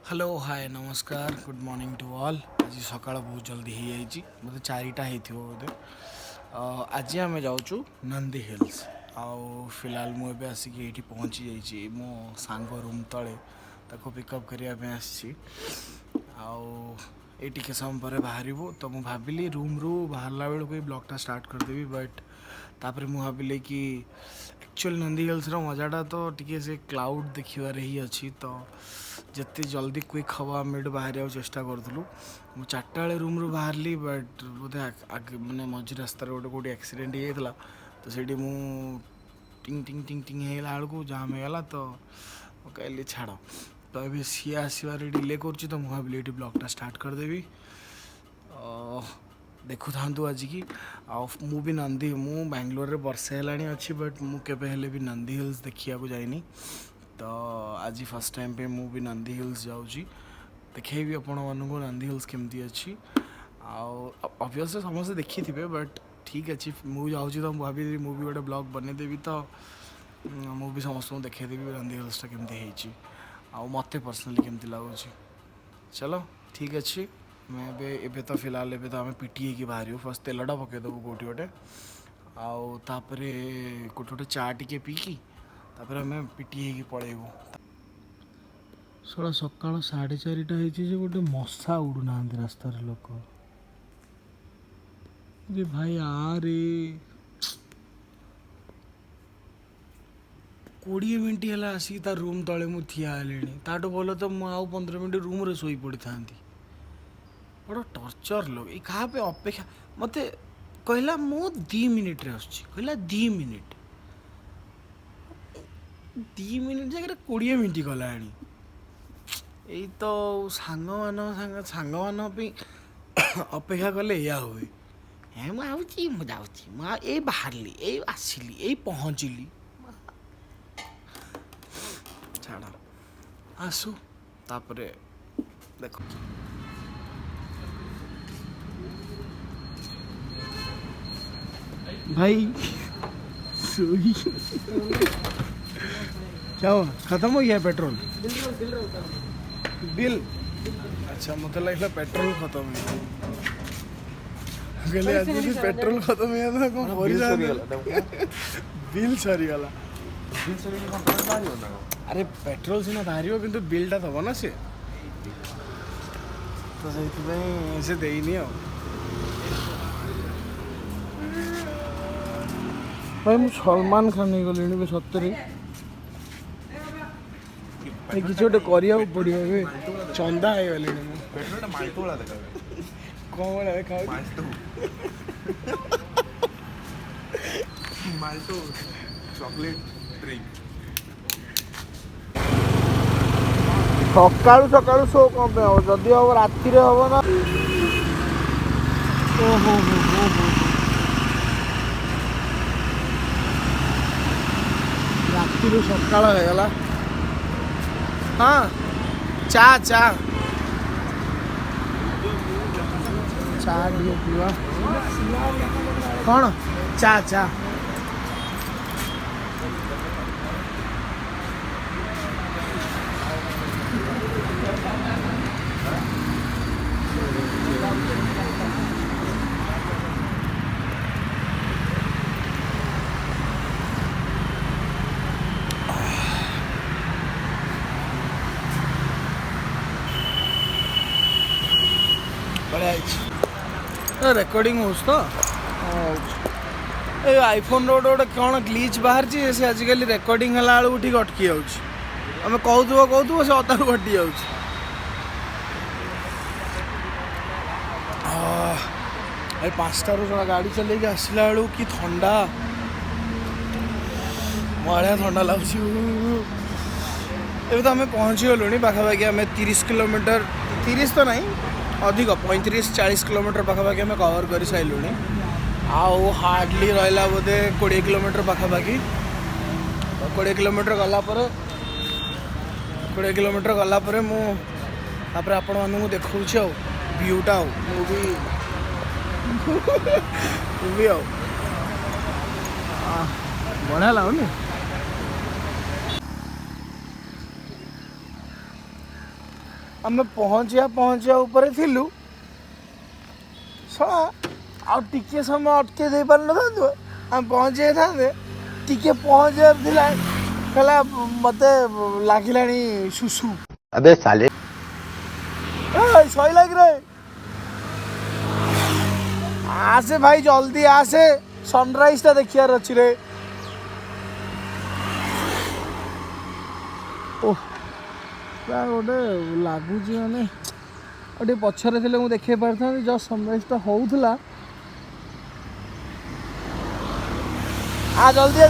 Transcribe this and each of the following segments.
Hello hi नमस्कार good morning to all. आज सकाळ बहुत जल्दी हो जाइए मतलब 4टा बोधे। आज आम जाऊँ नंदी हिल्स। आउ फिलहाल मुझे आसिक ये पहुँची जाइए मो सांग रूम तले ताको पिकअप करने आसी। आउ ये टिके समय पर बाहर तो मुझे भाविली रूम रू बाहरला बेलू कोई ब्लॉगटा स्टार्ट करदेवी बट तापर मुझे भाविली कि एक्चुअल नंदी हिल्स मजाटा तो टी से क्लाउड देखिबार ही अच्छी तो जिते जल्दी क्विक हम आम ये बाहर चेष्टा करूँ। मुझे 4टा बेले रूम रू बाहरली बट बोधे मैंने मझी रास्तार गोटे कौटी एक्सीडेंट हो जाता तो सीठी मु टिंग टिंग टिंग टिंग होगा बेलू जाम होगा तो कहली छाड़ तो ये सी आसबार डिले कर तो मुझे भाविली ये ब्लॉगटा स्टार्ट करदेवी। देखु था आज की मु भी नंदी मु बांग्लोर वर्षे है अच्छी बट मुझे भी नंदी हिल्स देखा जाइनी तो आज फर्स्ट टाइम पे मु भी नंदी हिल्स जाऊँगी देखेबी आपण मानक नंदी हिल्स केमती अच्छी। ऑब्वियसली समस्त देखी थे बट ठीक अच्छे मुझे जाऊँगी तो भाभी मु भी गोटे ब्लॉग बनईदेवी तो मु भी समस्त देखईदेवी नंदी हिल्सटा केमती मत पर्सनाली केमती लगुच। चलो ठीक अच्छे मैं एबे तो फिलहाल एबे तो आम पिटी की बाहर फर्स्ट तेलटा पकईदेबू कौटी गोटे आउे गोटे चा टे पीकी तापर आम पिटी पलैबू। साला सकाळ 4:30 होती गोटे मशा उड़ू ना रास्तार लोक रे भाई आरे 20 मिनट है आसिक तार रूम तले मु ठिया हेलेनी ताठू भल तो मु आउ 15 मिनट रूम रे सोई पड़ी था। बड़ा टर्चर लोग ये क्या पे अपेक्षा मत कहला मु 2 मिनिट रे आसुची कहला 2 मिनिट 2 मिनिट जगह 20 मिनट गला यही तो सांग मान अपेक्षा कले या हुए हे मुझे मुझे बाहरली ये आसली ये पहुँचली छाड़ आसू तापरे देखो भाई सोई क्या हुआ खत्म हो गया पेट्रोल बिल अच्छा मतलब लगता पेट्रोल खत्म हो गया आज पेट्रोल खत्म हो गया कौन बिल सरीगला अरे पेट्रोल सीना बाहर कि बिलटा दब ना सी तो से देनी भाई मु सलमान खान हो गली सतरे किसी गोटे करा पड़ो ए चंदा हो गली कौन देखा सकालू सकालू शो कौन पे हम जदि हम राति हम ना ओहो राति सकाल होगला हाँ चा चा चा टे पीवा कौन चा चा रेकर्डिंग हो तो ये आईफोन रोड गोटे कौन ग्लिच बाहर से आजिकल रेकर्डिंग है बेलू ठीक अटकी जामें कहूब से अतारू घटी जा 5टारू गाड़ी चल आसला बेलू कि ठंडा बड़ा ठंडा लगुच। तो आम पहुँची गलु पाखापाखि आम 30 किलोमीटर 30 तो नहीं अधिक 35-40 किलोमीटर पाखापाखि आम कवर कर सारूँ आउ हार्डली रहा बोधे 20 किलोमीटर पाखापाखि 20 किलोमीटर गलापर 20 किलोमीटर गलापर मुझे आपण मानू देखा व्यूटा मूवी बढ़िया लगुनि आम पहुँचा ऊपर थिलु शला आ टिके समय अटके दे पार न आम पहुँचे था टिके पहुँचार थिला कहला मते लागिलानी सुसु अबे साले सही लग रे आसे भाई जल्दी आसे सनराइज टा देखियार अच्छी रे ओह गोटे लगुच माने गोटे पछरे थे मुझे देखे पारि जस्ट सनराइज टा होउथला आ जल्दी आ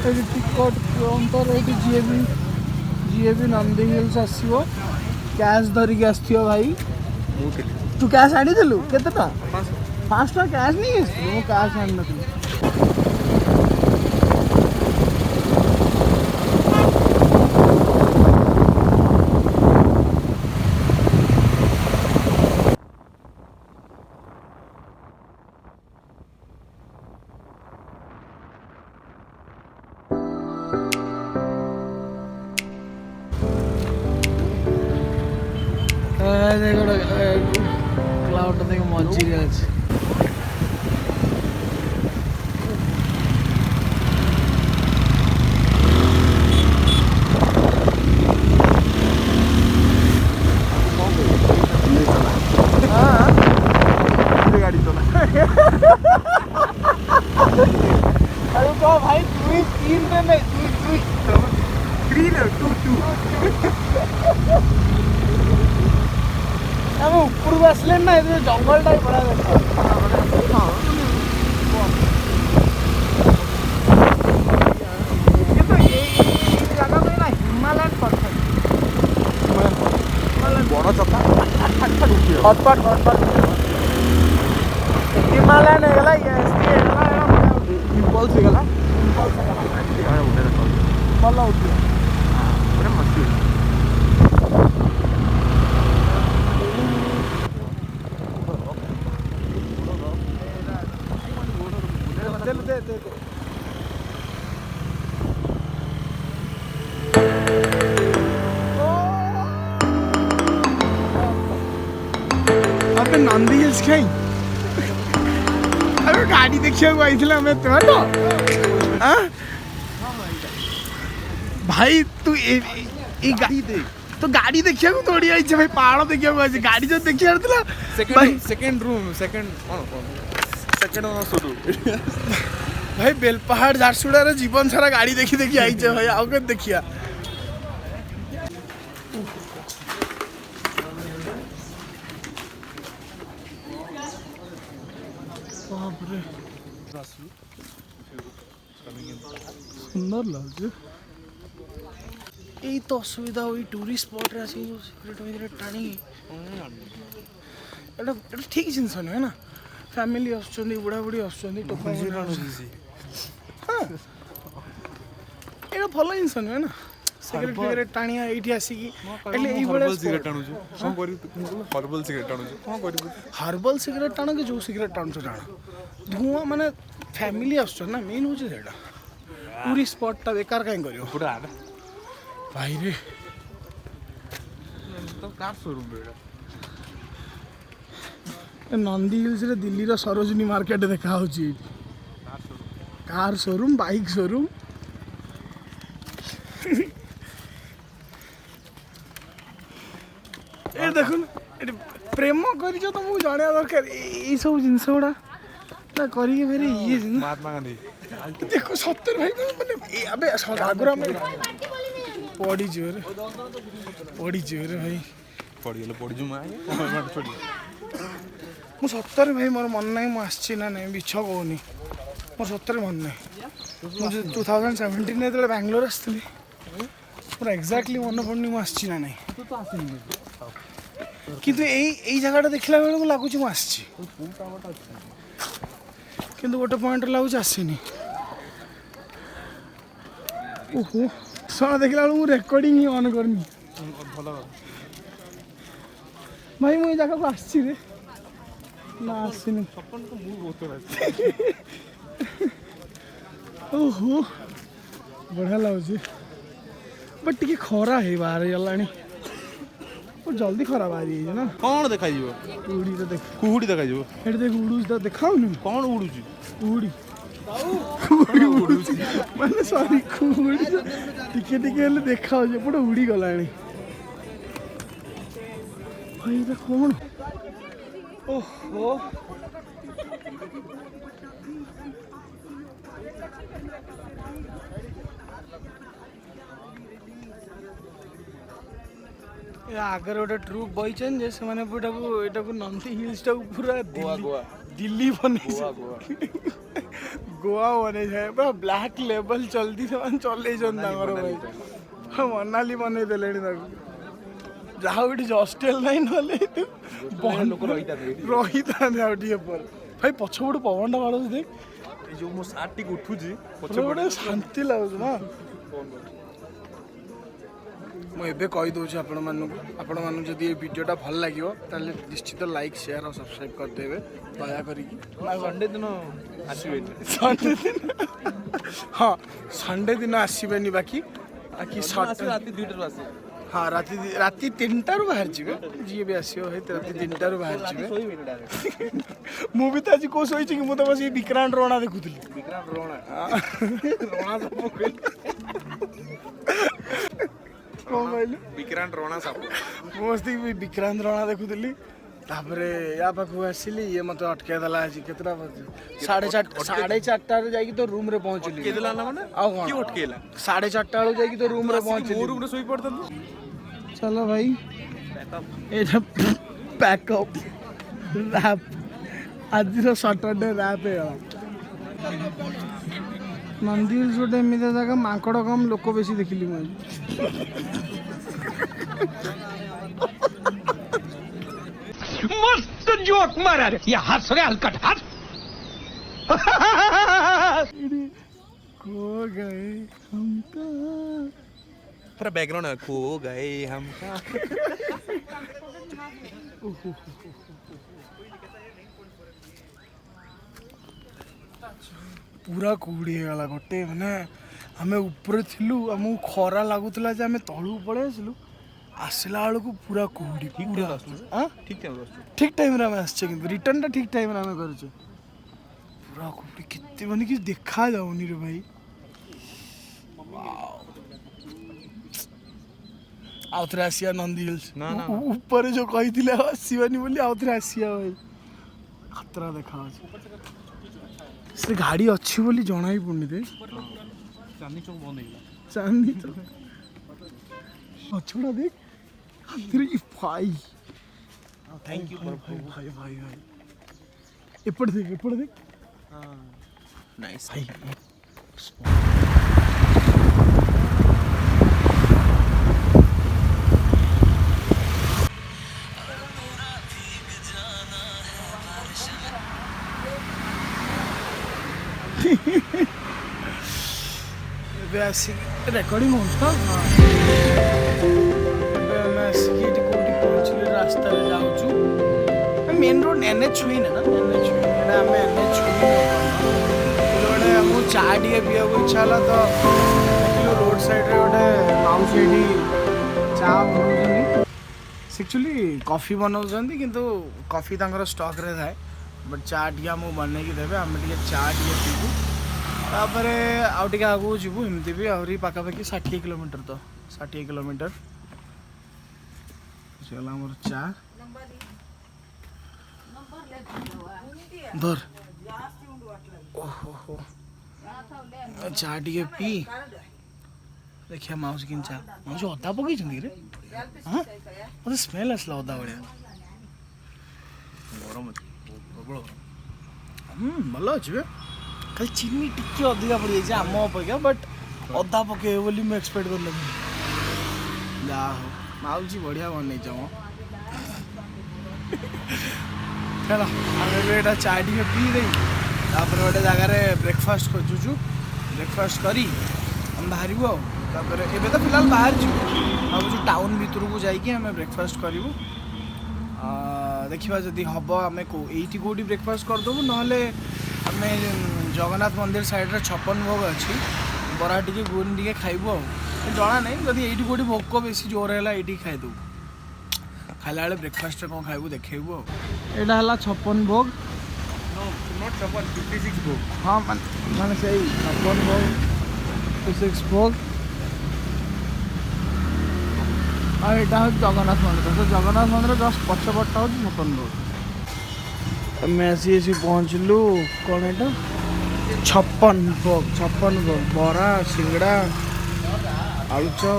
टिकट काउंटर ये भी नंदी हिल्स आसो कैश धरिकी आसो भाई तू कैश आनी केते 5 टका कैश नहीं मु कैश आनी नथी क्लाउड देख मझे अच्छे गाड़ी चला अरे तो भाई 3 पे नहीं 2 हम ऊपर आसले ना जंगल टाइप बड़ा हिमालय बड़ चका हिमालय नहीं गला इम्पल्स गला भल उठे अबे नंदी हिल्स कहीं अबे गाड़ी देखिए आई थी तो भाई तू गाड़ी देख तो गाड़ी देखिए थोड़ी आई भाई पहाड़ देखिए गाड़ी जो देखिए सेकंड रूम सेकंड शुरू भाई बेलपहाड़ झारसुड़ा रे जीवन सारा गाड़ी देखी देखी आई भाई आउ के देखिया सुंदर लगे यही तो असुविधा हुई टूरिस्ट स्पॉट रे आसी सिगरेट टाणी एटा ठीक जिनस नुहे ना फैमिली आसुचंदी बुढ़ा बुढ़ी आसुचंदी टोका हाँ एटा भल जिनस नुहे ना सिगरेट फिगरेट टाणिया एठी आसिकी एले एई बळे सिगरेट टाणु छु कोन करी हर्बल सिगरेट टाणु छु कोन करी हर्बल सिगरेट टाण के जो सिगरेट टाणु छु टाण धुआं माने फैमिली आसुच ना मेन होचे सेटा पूरी स्पॉट टा बेकार काई करियो पूरा भाई रे तो कार शोरूम बेड़ा नंदी हिल्स रे दिल्ली रो सरोजनी मार्केट देखा होची कार शोरूम बाइक शोरूम ए देखुन ए प्रेम करिछ त मु जाने दरकार ए सब जिंस गुडा ना करी फेरि ये महात्मा गांधी देखो 70 भाई माने अबे आगुरा में पड़ी जोर भाई पड़ी जो मैं छोड़ी मु 70 भाई मोर मन नहीं मु आछि ना नहीं बिछ कहूनी मोर 70 मन नहीं मुझे 2017 ने तो बैंगलोर आसली पूरा एक्जाक्टली मन पड़नी मु आछि ना नहीं किंतु एई जगह देखला बेले को लागुच मु आछि किंतु गोटे पॉइंट लागुच आसीनी ओहो सोना देखला बेले मु रिकॉर्डिंग ही ऑन करनी भाई मु जगह को आछि रे ना आसीनी सपन को मु बहुत ओहो बढ़िया लगुच बट टिके खरा है बाहर गलानी जल्दी खरा बाहरी ना कौन देखा उड़ी तो देख कुहुड़ी देखा एट देख उड़ूस तो देखाउनु कौन उड़ूची उड़ी माने सॉरी कुहुड़ी टिके टिके हेले देखा एपटे उड़ी गलानी भाई ये कौन ओहो आगे गोटे ट्रुप बहीचन जे से माने नंदी हिल्स टाक पूरा दिल्ली बने गोवा बने जाए पूरा ब्लैक लेवल चलती से चल भाई मनाली बन देले जहाँ हस्टेल ना रही था भाई पछपट पवन बाड़ देख जो मो सार्ट टिक उठुची गोटे शांति लगुच ना मुझे कहीदे आपण मानू जदि ये वीडियोटा भल लगे ताले निश्चित लाइक शेयर और सब्सक्राइब करदेवे दयाकोरी संडे दिन आसबे संडे दिन हाँ संडे दिन आसबेनि बाकी राति 2 आसे हाँ राति 3टारू बाहर जाए जी भी आसो राति 3टारू बाहर जाए मुझे तो आज कौ शोची कि मुझे बस विक्रांत रोणा देखुली विक्रांत रोणा विक्रांत रोणा सब मस्त विक्रांत रोणा देखुली तापरे या पाखु आसिली ये मत अटके देला आज केतरा बजे 4:30 जाई तो रूम रे पहुंचली के देला ना माने आ कोन की अटकेला 4:30 वाला जाई तो रूम रे पहुंचली मो रूम रे सोई पड़ता चलो भाई एटा पैकअप रैप आज रो सैटरडे रैप है नंदी हिल्स गोटे एमितिया जगह मांकड़ कम लोक बेसी देखिली मस्त जोक मारा रे ये हंस रे हलकट हंस खो गए हमका पूरा बैकग्राउंड है खो गए हम पूरा कुहुड़ी गला गोटे माने आमे ऊपर थिलु हमू खरा लागुतला जे आमे तळु पळे आसलु आसला बेलू पूरा कुहुड़ी पूरा ठीक टाइम रे आमे आछे कि रिटर्न टा ठीक टाइम रे आमे करछे पूरा कुहुड़ी कित्ते माने कि देखा जाउनी रे भाई आउथरे आसिया नंदी हिल्स ना ना ऊपर जो कहिथिले आसीबानी बोली आउथरे आसिया भाई खतरा देखा से गाड़ी अच्छी बोली जना ही पड़नी थे चांदनी चौक बंद हो चांदनी चौक अच्छोड़ा देख तेरे भाई थैंक यू भाई भाई भाई भाई एपड़ देख हां नाइस भाई रेकर्डिंग होता पहुँचल रास्ता जाऊँ मेन रोड NH हुई ना NH गोटे आमको चा टे पीवा इच्छा है तो देखिए रोड साइड गोटे माउसी चा बनाऊँ एक्चुअली कॉफी बनाऊँ किंतु कॉफी तांकर स्टॉक रे थाए बट चा टी आमको बनैकी देवे आम चा टे पीबू तापर आउ टे आगू जीवु एमती भी आहरी पाखापाखि 60 किलोमीटर तो 60 किलोमीटर चला मोर चा धर ओहो चा टे पी देखिए माउस कि चा माउस अदा पकई रे हाँ मतलब स्मेल आसला अदा भाया गरम प्रबल भल अच्छे खाली चीनी टिके अधिका पड़ जाए आम अपेक्षा बट अदा पके बोली मुझे एक्सपेक्ट कर जा हो माउजी बढ़िया बन चलो आम चा टे पी दे गोटे जगार ब्रेकफास्ट खोजुचु ब्रेकफास्ट करी हम बाहर आपर एवं तो फिलहाल बाहर जीव भावुँ टाउन भितर को जाकि आम ब्रेकफास्ट करूँ देखा जदि हम आम ये कौटी ब्रेकफास्ट करदेबू ना आम जगन्नाथ मंदिर साइड 56 भोग अच्छी बरा टी गुन टी खाइबू। ଜଣା ନାହିଁ ଯଦି ଏଇଠି କେଉଁଠି ଭୋକ ବେଶୀ ଜୋର ହେଲା ଏଇଠି ଖାଇଦେବୁ ଖାଇଲା ବେଳେ ବ୍ରେକଫାଷ୍ଟରେ କ'ଣ ଖାଇବୁ ଦେଖେଇବୁ ଆଉ ଏଇଟା ହେଲା 56 ଭୋଗ not 56 भोग ହଁ ମାନେ ସେଇ 56 ଭୋଗ 56 ଭୋଗ ଆଉ ଏଇଟା ହେଉଛି ଜଗନ୍ନାଥ ମନ୍ଦିର ସେ ଜଗନ୍ନାଥ ମନ୍ଦିର ଜଷ୍ଟ ପଛପଟଟା ହେଉଛି 56 ଭୋଗ ଆମେ ଆସି ପହଞ୍ଚିଲୁ କ'ଣ ଏଇଟା 56 ଭୋଗ ବରା ସିଙ୍ଗଡ଼ା ଆଳୁଚପ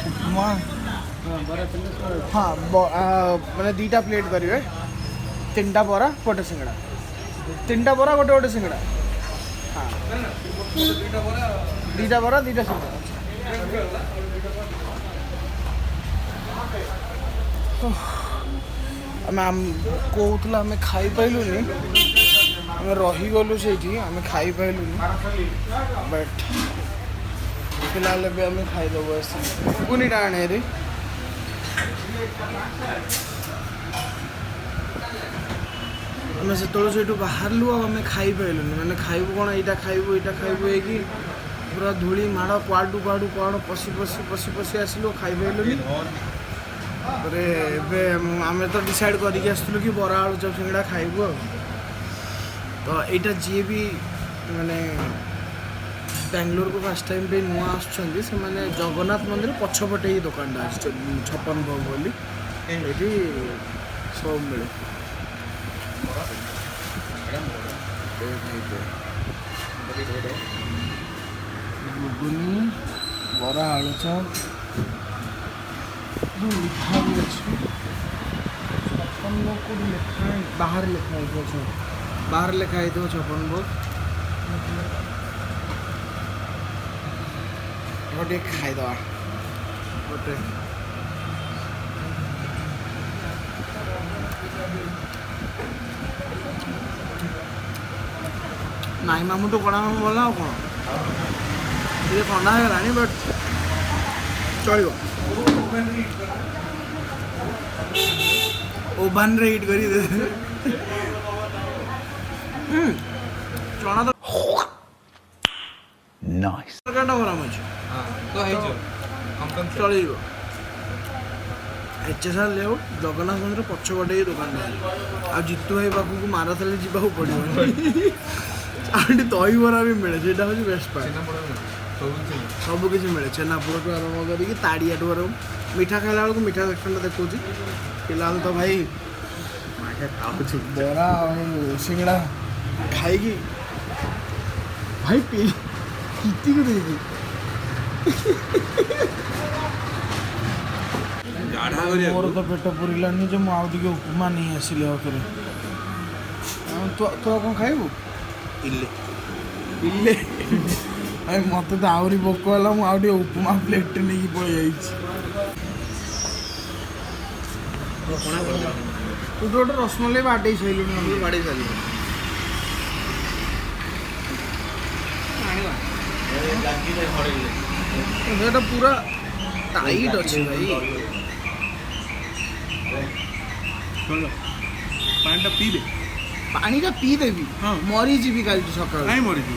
ଉପମା हाँ मैंने 2टा प्लेट करेंगे 3टा बरा 1 सिंगड़ा 3टा बरा 1 सिंगड़ा हाँ 2टा बरा 2टा सिंगड़ा आम कहूला आम खाई पाइलुनी आम रहीगलु से आम खाई पाइलुनी बट फिलहाल भी आम खाईदेव आस गुनीटा आने रे आम से बाहरलु आम खाई पाइलुनी मैंने खाइबू कौन यहाँ खाइबू कि पूरा धूली माड़ कुआडू कौन पशि पशि पशि पशि आसलु खाई पाइलुनी आम तो डिसाइड करके आसलु कि बरा आलू चप सिंगड़ा खाइबू तो यहाँ जी भी माने बेंगलोर को फर्स्ट टाइम पे नुआ आसुँच से मैंने जगन्नाथ मंदिर पछपटे ही दुकानटा 56 भोग बोली ये सब मिले घुगुनी बरा आलू चप लिखा भी अच्छे 56 भोग को लिखा बाहर लिखा है 56 भोग गोटे खाईदवा गोटे नाई मामू तो कड़ा मामू बोला कौन ये ठंडा है बट चलो ओवन रे हिट करी दे चना तो Nice. काटा बराम अच्छे तो है जो हम कम चल एचएसआर लेआउट जगन्नाथ मंदिर पछपटे ही दुकान आ जितू भाई पाखक माराथाली जावाक पड़ो आठ दही बरा भी मिले से बेस्ट पार्ट सब किसी मिले छेनापोड़ टू आरम्भ करके ताड़िया टू आरम्भ मीठा खाला बेलू मीठा सेक्शन देखा फिलहाल तो भाई बरा सिंगड़ा खाई भाई पी किती को देगी मोर तो पेट पुरलानी जो मुझे उपमा नहीं आसिले आखिर तू कौन खाइबू इले मत तो आहरी भोक है मुझे उपमा प्लेट नहीं पड़े तू तो गोटे रसमलाई बाटे सारे बाटे सारे पूरा टाइट अच्छे भाई पानी पी दे पानीटा पी देवी हाँ मरीजी कल सका नहीं मरीजी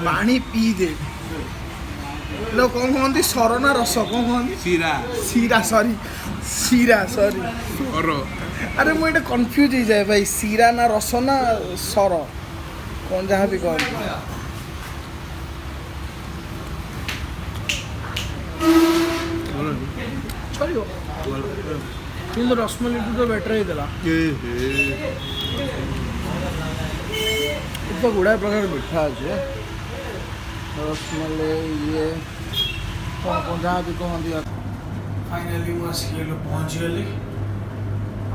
पानी पी दे लोग कौन कहते सर ना रस कौन कहते सीरा सीरा सॉरी सीरा सॉरी अरे मुझे कन्फ्यूज हो जाए भाई सीरा ना रस ना सर कौन जहाँ भी कहते चलो କିନ୍ତୁ ରସମଲେଇଠୁ ତ ବେଟର୍ ହେଇଥିଲା ତ ଗୁଡ଼ାଏ ପ୍ରକାର ମିଠା ଅଛି ରସମଲେଇ ଇଏ କ'ଣ ଯାହା ବି କହନ୍ତି ଫାଇନାଲି ମୁଁ ଆସିକି ପହଞ୍ଚିଗଲି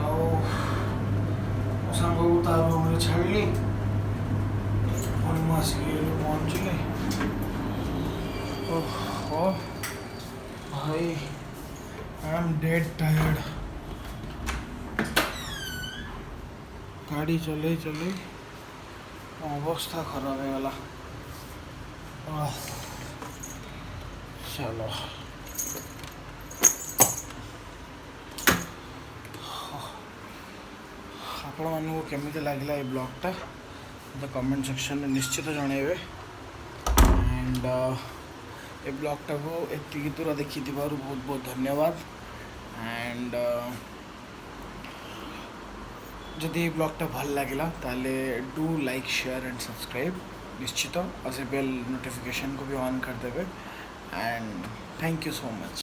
ଆଉ ମୋ ସାଙ୍ଗକୁ ତା ରୁମ୍ରେ ଛାଡ଼ିଲି ପୁଣି ମୁଁ ଆସିକି ପହଞ୍ଚିଲି ଓହୋ ଭାଇ आई एम डेड टायर्ड गाड़ी चले चले अवस्था खराब हो गला चलो आपण मानू केमी लगे ये ब्लॉगटा तो कमेंट सेक्शन में निश्चित जनइबे एंड एंड ए ब्लॉगटा को एति दूर देखी बहुत बहुत धन्यवाद एंड जदि ब्लॉगटा भल लगे ताले do like share and subscribe निश्चित और से बेल नोटिफिकेशन को भी ऑन कर देवे and thank you so much.